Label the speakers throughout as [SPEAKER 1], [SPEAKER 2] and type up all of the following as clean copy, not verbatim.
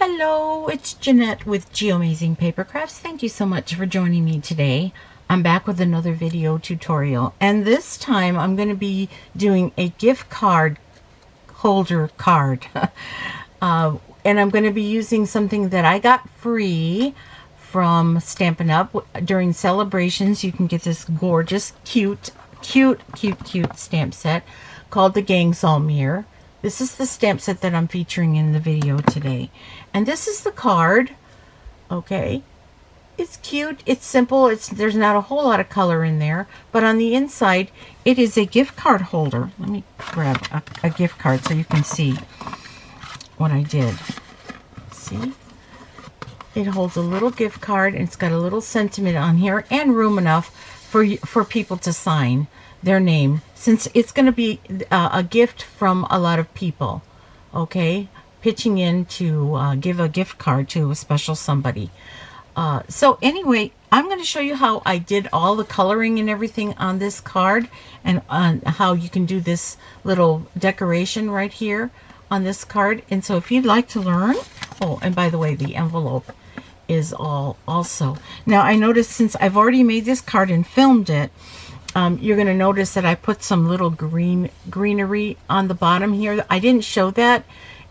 [SPEAKER 1] Hello, it's Jeanette with Geomazing Papercrafts. Thank you so much for joining me today. I'm back with another video tutorial, and this time I'm going to be doing a gift card holder card. And I'm going to be using something that I got free from Stampin'Up during Sale-A-Brations. You can get this gorgeous, cute stamp set called the Gangs All Meer. This is the stamp set that I'm featuring in the video today. And this is the card. Okay. It's cute. It's simple. There's not a whole lot of color in there. But on the inside, it is a gift card holder. Let me grab a gift card so you can see what I did. See? It holds a little gift card, and it's got a little sentiment on here and room enough for people to sign their name, since it's going to be a gift from a lot of people, okay, pitching in to give a gift card to a special somebody. So anyway, I'm going to show you how I did all the coloring and everything on this card, and how you can do this little decoration right here on this card. And so if you'd like to learn, oh, and by the way, the envelope is all also. Now I noticed, since I've already made this card and filmed it, you're going to notice that I put some little greenery on the bottom here. I didn't show that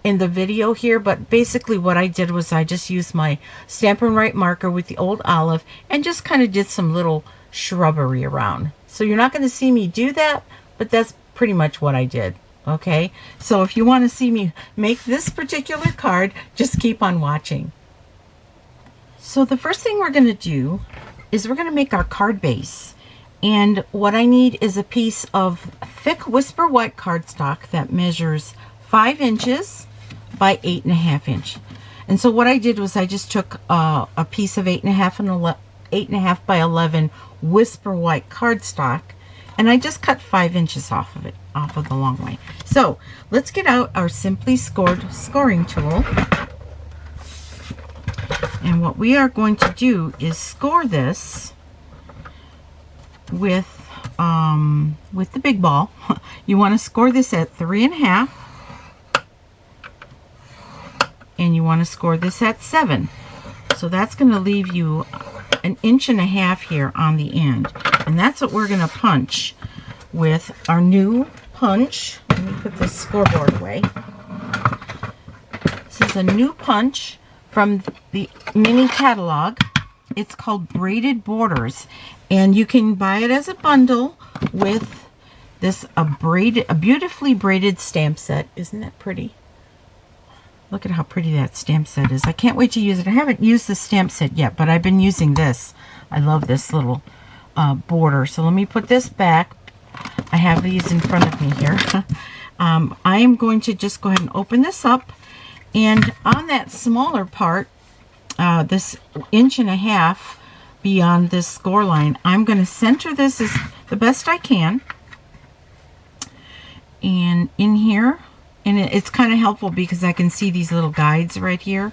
[SPEAKER 1] in the video here, but basically what I did was I just used my Stampin' Up marker with the old olive and just kind of did some little shrubbery around. So you're not going to see me do that, but that's pretty much what I did. Okay, so if you want to see me make this particular card, just keep on watching. So the first thing we're going to do is we're going to make our card base. And what I need is a piece of thick Whisper White cardstock that measures 5 inches by 8.5 inch. And so what I did was I just took a piece of 8.5 by 11 Whisper White cardstock, and I just cut 5 inches off of it, off of the long way. So let's get out our Simply Scored scoring tool. And what we are going to do is score this with the big ball. You want to score this at 3.5, and you want to score this at 7. So that's going to leave you 1.5 inches here on the end, and that's what we're going to punch with our new punch. Let me put this scoreboard away. This is a new punch from the mini catalog. It's called Braided Borders, and you can buy it as a bundle with this a beautifully braided stamp set. Isn't that pretty? Look at how pretty that stamp set is. I can't wait to use it. I haven't used the stamp set yet, but I've been using this. I love this little border. So let me put this back. I have these in front of me here. I am going to just go ahead and open this up, and on that smaller part, this 1.5 inches beyond this score line, I'm going to center this as the best I can, and in here, and it's kind of helpful because I can see these little guides right here,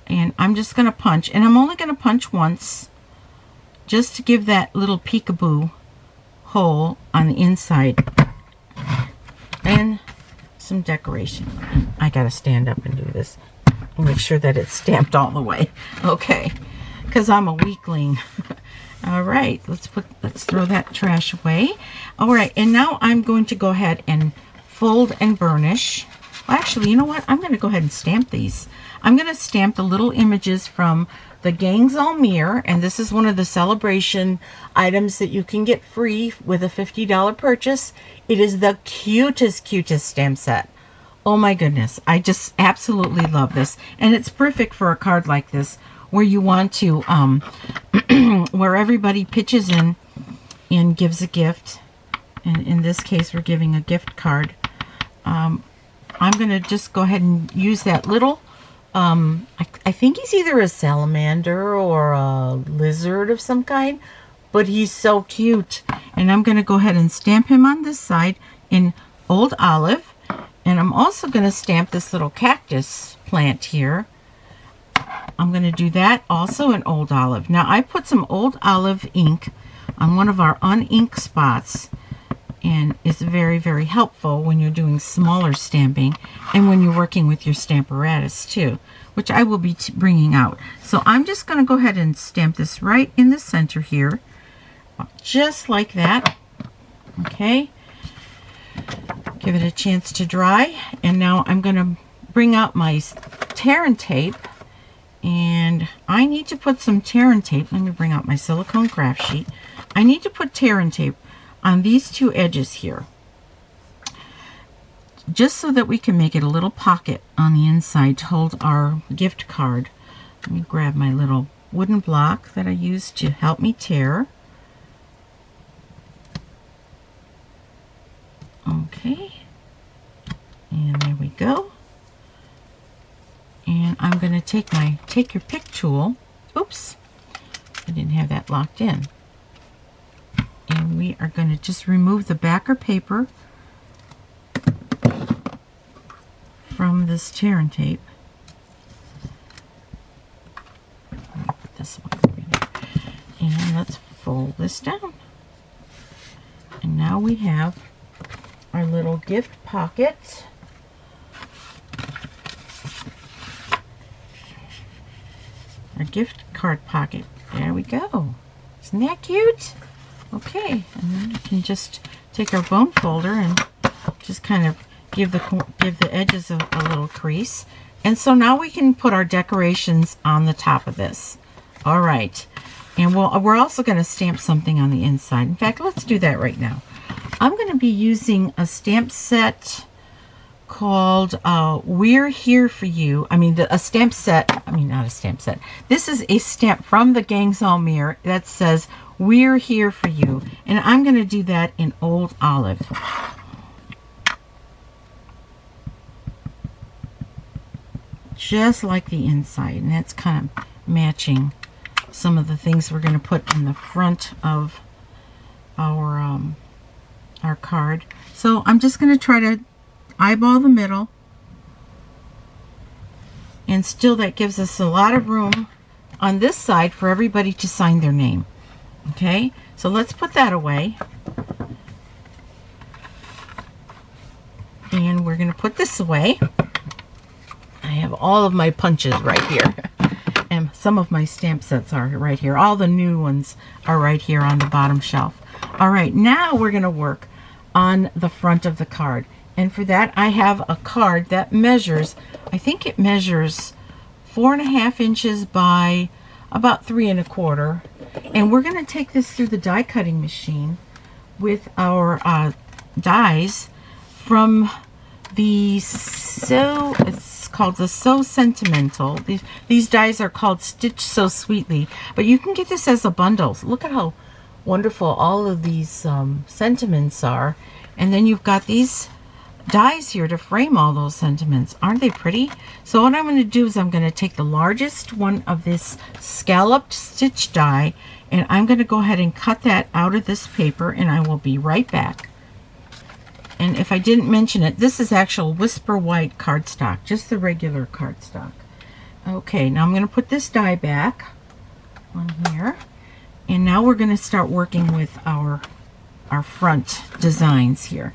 [SPEAKER 1] and I'm just going to punch, and I'm only going to punch once just to give that little peekaboo hole on the inside and some decoration. I got to stand up and do this. Make sure that it's stamped all the way. Okay, because I'm a weakling. All right, let's throw that trash away. All right, and now I'm going to go ahead and fold and burnish. Well, actually, you know what? I'm going to go ahead and stamp these. I'm going to stamp the little images from the Gangs All Meer, and this is one of the Sale-A-Bration items that you can get free with a $50 purchase. It is the cutest stamp set. Oh my goodness, I just absolutely love this, and it's perfect for a card like this where you want to where everybody pitches in and gives a gift, and in this case we're giving a gift card. I'm gonna just go ahead and use that little I think he's either a salamander or a lizard of some kind, but he's so cute, and I'm gonna go ahead and stamp him on this side in old olive. And I'm also going to stamp this little cactus plant here. I'm going to do that also in old olive. Now I put some old olive ink on one of our unink spots, and it's very, very helpful when you're doing smaller stamping and when you're working with your Stamparatus too, which I will be bringing out. So I'm just going to go ahead and stamp this right in the center here, just like that. Okay, give it a chance to dry, and now I'm going to bring out my tear and tape, and I need to put some tear and tape. Let me bring out my silicone craft sheet. I need to put tear and tape on these two edges here, just so that we can make it a little pocket on the inside to hold our gift card. Let me grab my little wooden block that I used to help me tear. Okay, and there we go. And I'm going to take my take your pick tool. Oops, I didn't have that locked in. And we are going to just remove the backer paper from this tear and tape. Put this one over here. And let's fold this down. And now we have our little gift pocket. Our gift card pocket. There we go. Isn't that cute? Okay, and then we can just take our bone folder and just kind of give the edges a little crease. And so now we can put our decorations on the top of this. All right, and we're also going to stamp something on the inside. In fact, let's do that right now. I'm going to be using a stamp set called We're Here For You. I mean, a stamp set. I mean, not a stamp set. This is a stamp from the Gangs All Meer that says We're Here For You. And I'm going to do that in Old Olive. Just like the inside. And that's kind of matching some of the things we're going to put in the front of our card. So I'm just going to try to eyeball the middle, and still that gives us a lot of room on this side for everybody to sign their name. Okay, so let's put that away, and we're going to put this away. I have all of my punches right here, and some of my stamp sets are right here. All the new ones are right here on the bottom shelf. All right, now we're going to work on the front of the card. And for that, I have a card that measures, I think it measures 4.5 inches by about 3 1/4. And we're going to take this through the die cutting machine with our dies from the it's called the So Sentimental. These dies are called Stitch So Sweetly, but you can get this as a bundle. Look at how wonderful all of these sentiments are. And then you've got these dies here to frame all those sentiments. Aren't they pretty? So what I'm going to do is I'm going to take the largest one of this scalloped stitch die, and I'm going to go ahead and cut that out of this paper, and I will be right back. And if I didn't mention it, this is actual Whisper White cardstock, just the regular cardstock. Okay, now I'm going to put this die back on here, and now we're going to start working with our front designs here.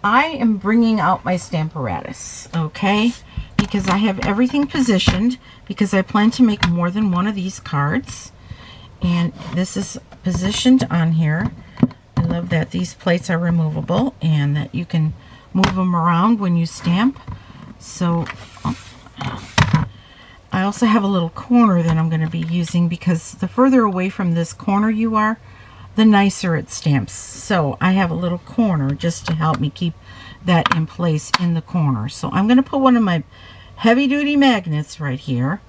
[SPEAKER 1] I am bringing out my Stamparatus, okay, because I have everything positioned, because I plan to make more than one of these cards, and this is positioned on here. I love that these plates are removable and that you can move them around when you stamp. So I also have a little corner that I'm going to be using, because the further away from this corner you are, the nicer it stamps. So I have a little corner just to help me keep that in place in the corner. So I'm going to put one of my heavy duty magnets right here.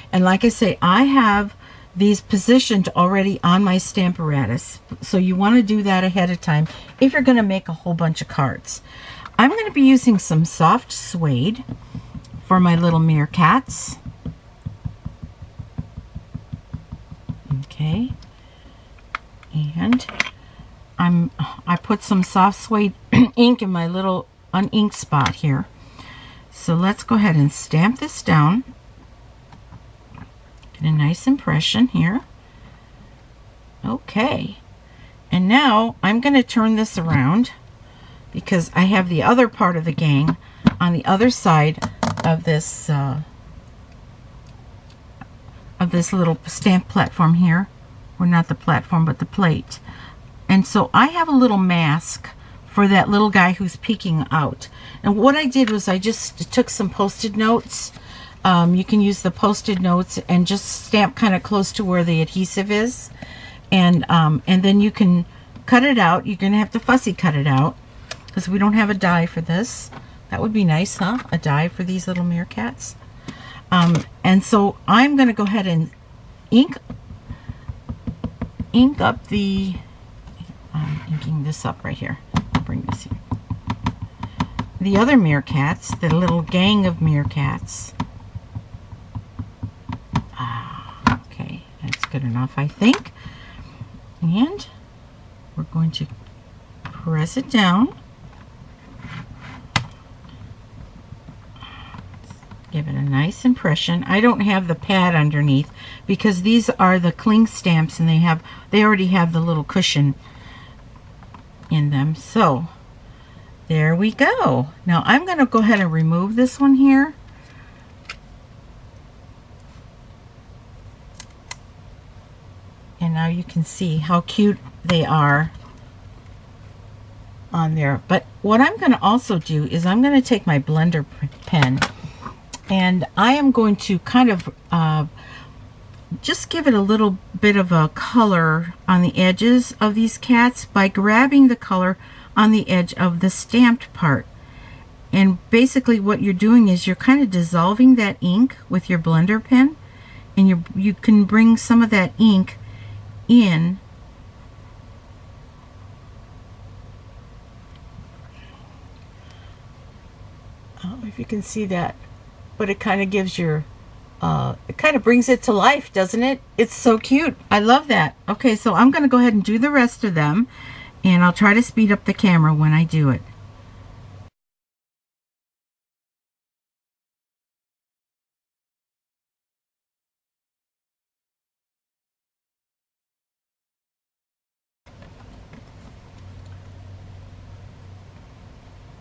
[SPEAKER 1] And like I say, I have these positioned already on my Stamparatus. So you want to do that ahead of time if you're going to make a whole bunch of cards. I'm going to be using some soft suede for my little meerkats. Okay. And I put some soft suede ink in my little uninked spot here. So let's go ahead and stamp this down. Get a nice impression here. Okay. And now I'm going to turn this around because I have the other part of the gang on the other side of this little stamp platform here, or not the platform but the plate. And so I have a little mask for that little guy who's peeking out. And what I did was I just took some Post-it notes. You can use the Post-it notes and just stamp kind of close to where the adhesive is, and then you can cut it out. You're gonna have to fussy cut it out because we don't have a die for this. That would be nice, huh? A die for these little meerkats. And so I'm gonna go ahead and ink up the, I'm inking this up right here. I'll bring this here. The other meerkats, the little gang of meerkats. Okay, that's good enough, I think. And we're going to press it down. Give it a nice impression. I don't have the pad underneath because these are the cling stamps and they already have the little cushion in them. So there we go. Now I'm going to go ahead and remove this one here. And now you can see how cute they are on there. But what I'm going to also do is I'm going to take my blender pen and I am going to kind of just give it a little bit of a color on the edges of these cats by grabbing the color on the edge of the stamped part. And basically what you're doing is you're kind of dissolving that ink with your blender pen, and you can bring some of that ink in I don't know if you can see that, but it kind of gives your it kind of brings it to life, doesn't it? It's so cute. I love that. Okay, so I'm going to go ahead and do the rest of them, and I'll try to speed up the camera when I do it.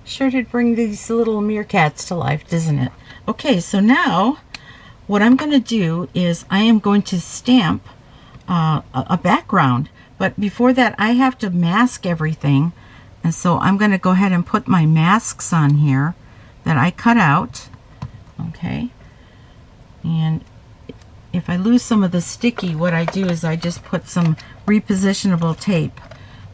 [SPEAKER 1] Sure did bring these little meerkats to life, doesn't it? Okay, so now what I'm going to do is I am going to stamp a background, but before that I have to mask everything, and so I'm going to go ahead and put my masks on here that I cut out. Okay, and if I lose some of the sticky, what I do is I just put some repositionable tape.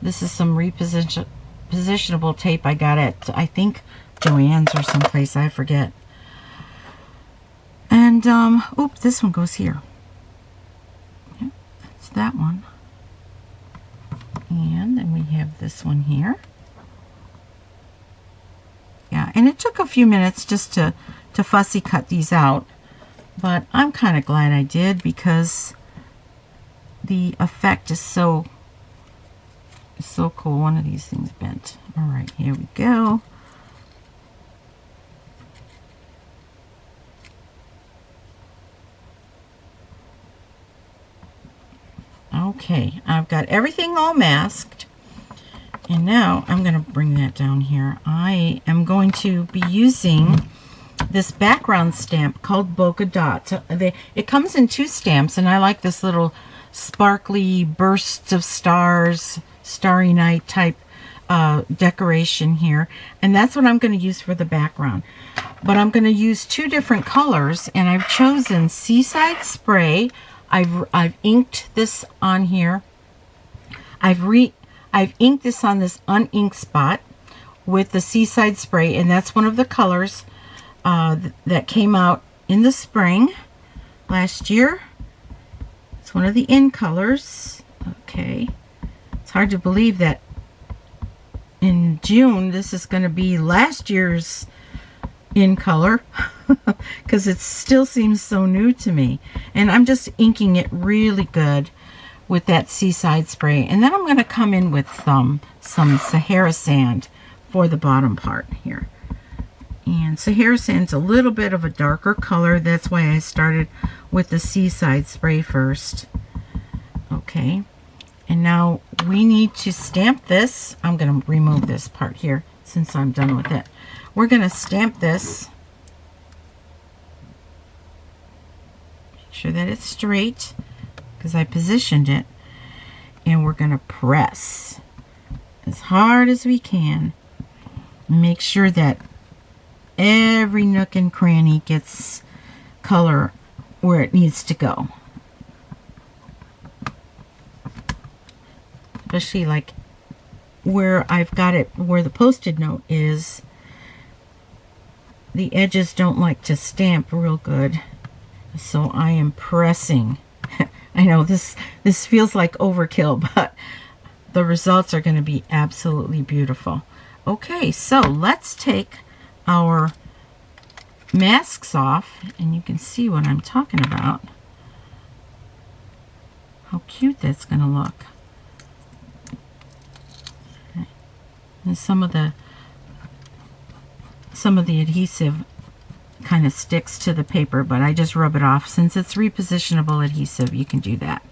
[SPEAKER 1] This is some repositionable tape I got at, I think, Joann's or someplace, I forget. And oops, this one goes here. Yep, that's that one. And then we have this one here. Yeah, and it took a few minutes just to fussy cut these out, but I'm kind of glad I did because the effect is so cool. One of these things bent. All right, here we go. Okay, I've got everything all masked, and now I'm going to bring that down here. I am going to be using this background stamp called Bokeh Dots. It comes in 2 stamps, and I like this little sparkly bursts of stars, starry night type decoration here, and that's what I'm going to use for the background. But I'm going to use 2 different colors, and I've chosen Seaside Spray. I've inked this on here. I've inked this on this uninked spot with the Seaside Spray, and that's one of the colors that came out in the spring last year. It's one of the in colors. Okay, it's hard to believe that in June this is going to be last year's in color because it still seems so new to me. And I'm just inking it really good with that Seaside Spray, and then I'm going to come in with some Sahara Sand for the bottom part here. And Sahara Sand's a little bit of a darker color, that's why I started with the Seaside Spray first. Okay, and now we need to stamp this. I'm going to remove this part here since I'm done with it. We're going to stamp this. Make sure that it's straight because I positioned it. And we're going to press as hard as we can. Make sure that every nook and cranny gets color where it needs to go. Especially like where I've got it, where the Post-it note is, the edges don't like to stamp real good. So I am pressing. I know this feels like overkill, but the results are going to be absolutely beautiful. Okay, so let's take our masks off, and you can see what I'm talking about. How cute that's going to look. And some of the adhesive kind of sticks to the paper, but I just rub it off. Since it's repositionable adhesive, you can do that.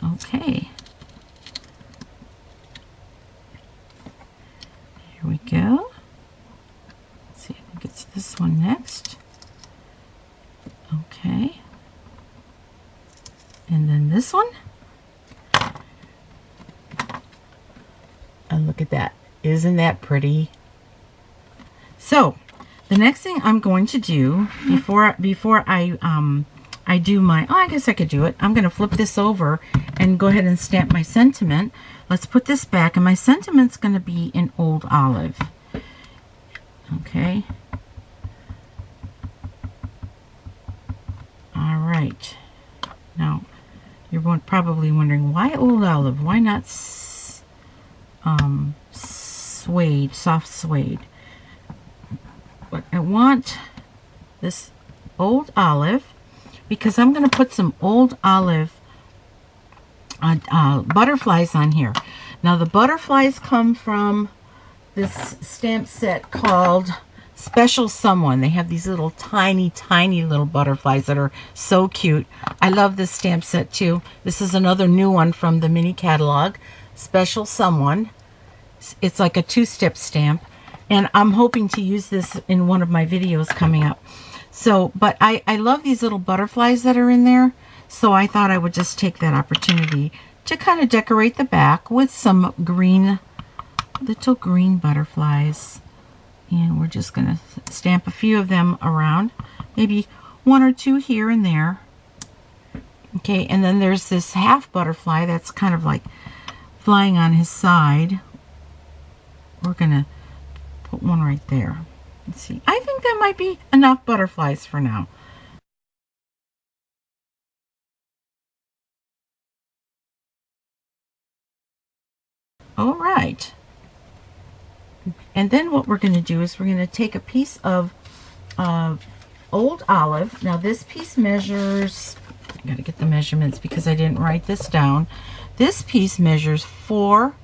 [SPEAKER 1] Okay. Here we go. Let's see, I think it's this one next. Okay. And then this one. And look at that. Isn't that pretty? So, the next thing I'm going to do before I do my, I guess I could do it. I'm going to flip this over and go ahead and stamp my sentiment. Let's put this back, and my sentiment's going to be in Old Olive. Okay. All right. Now, you're probably wondering, why Old Olive? Why not suede, soft suede? But I want this Old Olive because I'm going to put some Old Olive butterflies on here. Now the butterflies come from this stamp set called Special Someone. They have these little tiny little butterflies that are so cute. I love this stamp set too. This is another new one from the mini catalog, Special Someone. It's like a two-step stamp. And I'm hoping to use this in one of my videos coming up. So, but I love these little butterflies that are in there. So I thought I would just take that opportunity to kind of decorate the back with some green, little green butterflies. And we're just going to stamp a few of them around. Maybe one or two here and there. Okay, and then there's this half butterfly that's kind of like flying on his side. We're going to put one right there. Let's see. I think that might be enough butterflies for now. All right. And then what we're going to do is we're going to take a piece of Old Olive. Now this piece measures, I got to get the measurements because I didn't write this down. This piece measures 4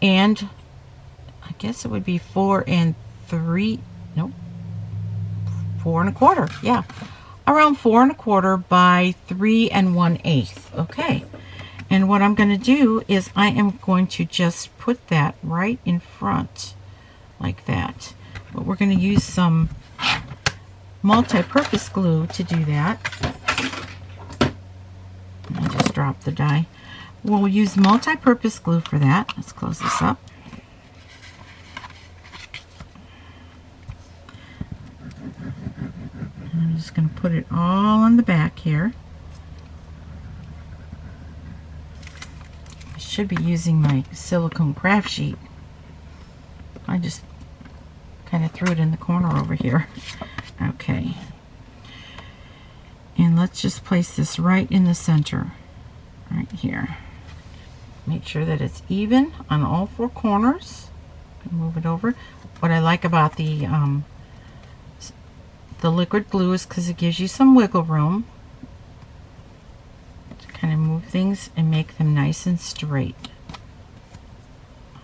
[SPEAKER 1] and I guess it would be 4 and 3, nope, 4 1/4, yeah, around 4 1/4 by 3 1/8. Okay, and what I'm going to do is I am going to just put that right in front like that, but we're going to use some multi-purpose glue to do that. I just dropped the die. We'll use multi-purpose glue for that. Let's close this up. I'm just going to put it all on the back here. I should be using my silicone craft sheet. I just kind of threw it in the corner over here. Okay. And let's just place this right in the center, right here. Make sure that it's even on all 4 corners. Move it over. What I like about the liquid glue is because it gives you some wiggle room to kind of move things and make them nice and straight.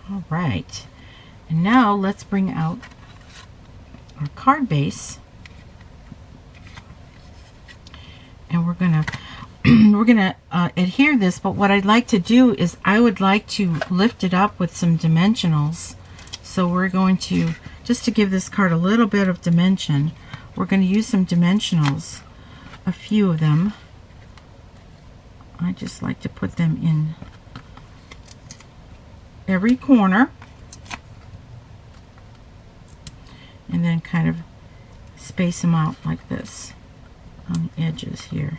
[SPEAKER 1] All right, and now let's bring out our card base, and we're gonna adhere this. But what I'd like to do is I would like to lift it up with some dimensionals So we're going to, just to give this card a little bit of dimension, we're going to use some dimensionals, a few of them. I just like to put them in every corner, and then kind of space them out like this on the edges here.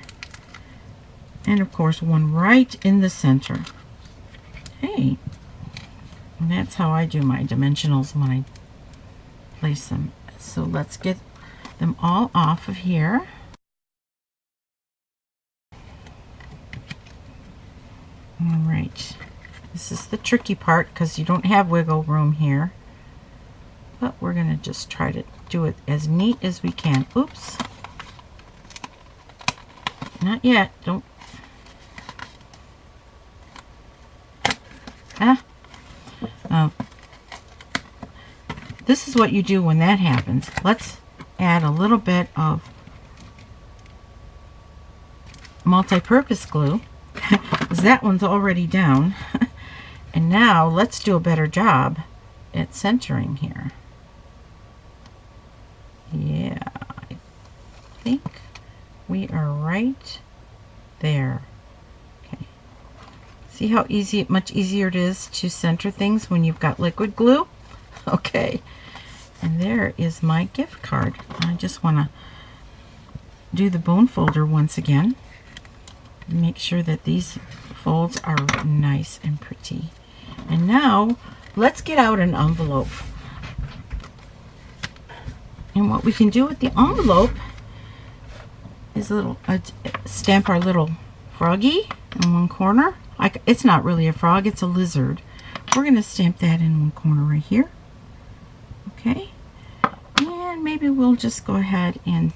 [SPEAKER 1] And of course one right in the center. Okay. And that's how I do my dimensionals when I place them. So let's get them all off of here. All right. This is the tricky part because you don't have wiggle room here. But we're going to just try to do it as neat as we can. Oops. Not yet. Don't. This is what you do when that happens. Let's add a little bit of multi-purpose glue, because that one's already down. And now let's do a better job at centering here. Yeah, I think we are right there. Okay. See how much easier it is to center things when you've got liquid glue? Okay. And there is my gift card. I just want to do the bone folder once again. Make sure that these folds are nice and pretty. And now let's get out an envelope. And what we can do with the envelope is stamp our little froggy in one corner. It's not really a frog, it's a lizard. We're going to stamp that in one corner right here. Okay, and maybe we'll just go ahead and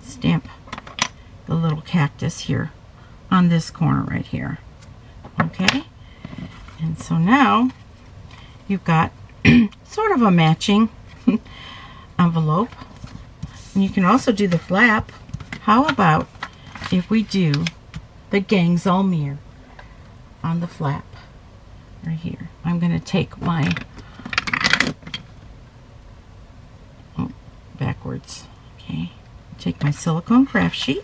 [SPEAKER 1] stamp the little cactus here on this corner right here. Okay, and so now you've got sort of a matching envelope. And you can also do the flap. How about if we do the Gangs All Meer on the flap right here? I'm going to take my backwards. Okay, take my silicone craft sheet,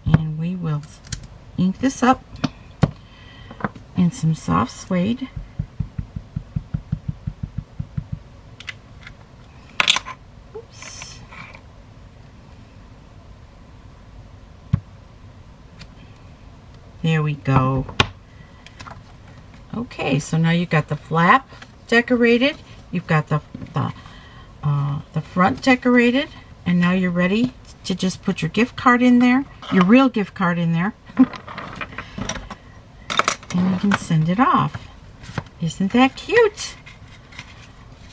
[SPEAKER 1] and we will ink this up in some soft suede. Oops. There we go. Okay, so now you've got the flap decorated, you've got the front decorated, and now you're ready to just put your gift card in there, your real gift card in there, and you can send it off. Isn't that cute?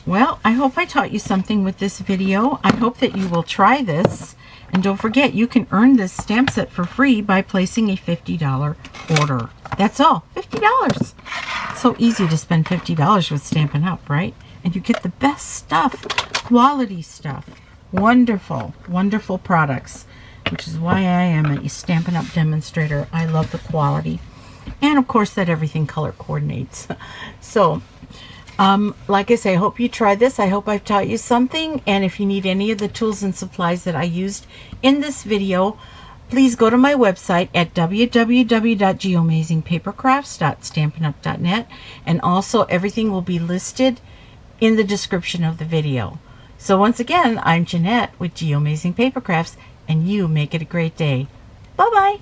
[SPEAKER 1] Well, I hope I taught you something with this video. I hope that you will try this. And don't forget, you can earn this stamp set for free by placing a $50 order. That's all, $50. So easy to spend $50 with Stampin' Up, right? And you get the best stuff, quality stuff. Wonderful, wonderful products, which is why I am a Stampin' Up demonstrator. I love the quality. And of course that everything color coordinates. So, like I say, I hope you try this. I hope I've taught you something. And if you need any of the tools and supplies that I used in this video, please go to my website at www.geoamazingpapercrafts.stampinup.net, and also everything will be listed in the description of the video. So once again, I'm Jeanette with Geo Amazing Paper Crafts, and you make it a great day. Bye-bye.